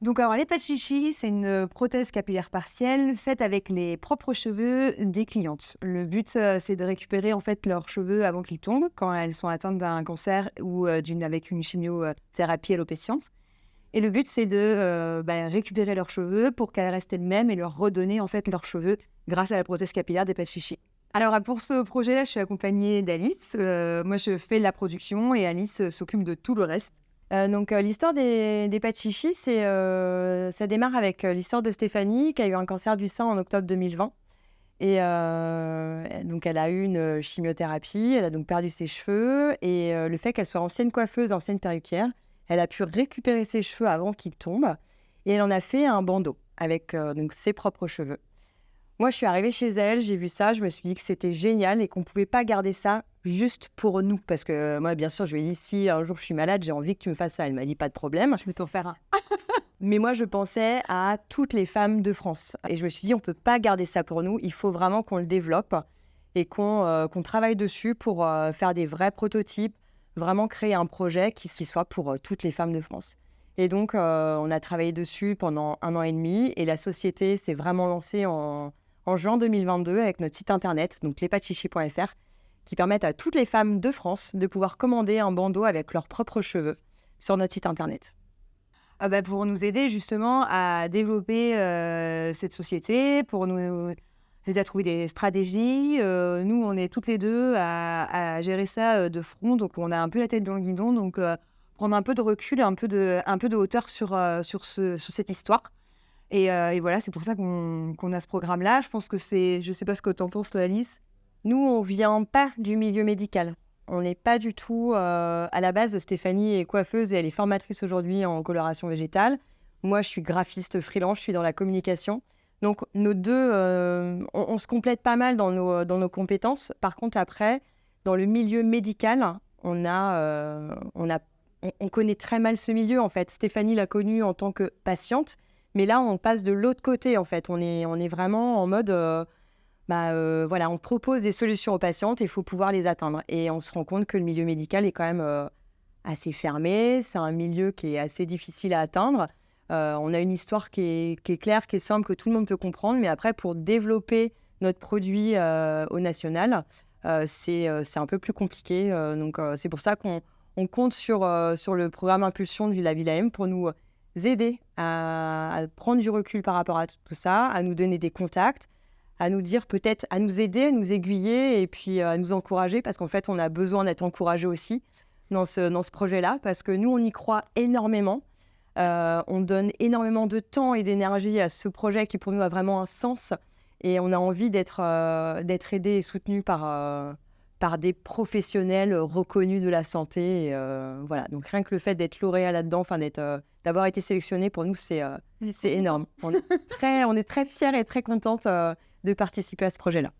Donc alors les patchichis, c'est une prothèse capillaire partielle faite avec les propres cheveux des clientes. Le but, c'est de récupérer en fait leurs cheveux avant qu'ils tombent, quand elles sont atteintes d'un cancer ou avec une chimiothérapie alopéciente. Et le but, c'est de récupérer leurs cheveux pour qu'elles restent les mêmes et leur redonner en fait leurs cheveux grâce à la prothèse capillaire des patchichis. Alors pour ce projet-là, je suis accompagnée d'Alice. Moi, je fais la production et Alice s'occupe de tout le reste. L'histoire des patchichis, ça démarre avec l'histoire de Stéphanie qui a eu un cancer du sein en octobre 2020. Et donc elle a eu une chimiothérapie, elle a donc perdu ses cheveux et le fait qu'elle soit ancienne coiffeuse, ancienne perruquière, elle a pu récupérer ses cheveux avant qu'ils tombent et elle en a fait un bandeau avec donc ses propres cheveux. Moi, je suis arrivée chez elle, j'ai vu ça, je me suis dit que c'était génial et qu'on ne pouvait pas garder ça juste pour nous. Parce que moi, bien sûr, je lui ai dit, si un jour je suis malade, j'ai envie que tu me fasses ça. Elle m'a dit, pas de problème. Je vais t'en faire un. Mais moi, je pensais à toutes les femmes de France. Et je me suis dit, on ne peut pas garder ça pour nous, il faut vraiment qu'on le développe et qu'on travaille dessus pour faire des vrais prototypes, vraiment créer un projet qui soit pour toutes les femmes de France. Et donc, on a travaillé dessus pendant 1 an et demi et la société s'est vraiment lancée en juin 2022 avec notre site internet, donc lespatchichis.fr, qui permettent à toutes les femmes de France de pouvoir commander un bandeau avec leurs propres cheveux sur notre site internet. Pour nous aider justement à développer cette société, pour nous aider à trouver des stratégies. Nous, on est toutes les deux à gérer ça de front, donc on a un peu la tête dans le guidon, donc prendre un peu de recul et un peu de hauteur sur cette histoire. Et voilà, c'est pour ça qu'on a ce programme-là. Je pense que je ne sais pas ce que tu en penses, toi, Alice. Nous, on ne vient pas du milieu médical. On n'est pas du tout... à la base, Stéphanie est coiffeuse et elle est formatrice aujourd'hui en coloration végétale. Moi, je suis graphiste freelance, je suis dans la communication. Donc, nos deux, on se complète pas mal dans nos compétences. Par contre, après, dans le milieu médical, on connaît très mal ce milieu, en fait. Stéphanie l'a connu en tant que patiente. Mais là, on passe de l'autre côté, en fait. On est vraiment en mode, on propose des solutions aux patientes et il faut pouvoir les atteindre. Et on se rend compte que le milieu médical est quand même assez fermé. C'est un milieu qui est assez difficile à atteindre. On a une histoire qui est claire, qui est simple, que tout le monde peut comprendre. Mais après, pour développer notre produit au national, c'est un peu plus compliqué. C'est pour ça qu'on compte sur le programme Impulsion du La Ville AM pour nous aider à prendre du recul par rapport à tout ça, à nous donner des contacts, à nous dire peut-être, à nous aider, à nous aiguiller et puis à nous encourager parce qu'en fait, on a besoin d'être encouragé aussi dans ce projet-là parce que nous, on y croit énormément. On donne énormément de temps et d'énergie à ce projet qui pour nous a vraiment un sens et on a envie d'être aidé et soutenu par des professionnels reconnus de la santé. Voilà. Donc rien que le fait d'être lauréat là-dedans, d'avoir été sélectionné, pour nous, c'est énorme. On est très fiers et très contentes de participer à ce projet-là.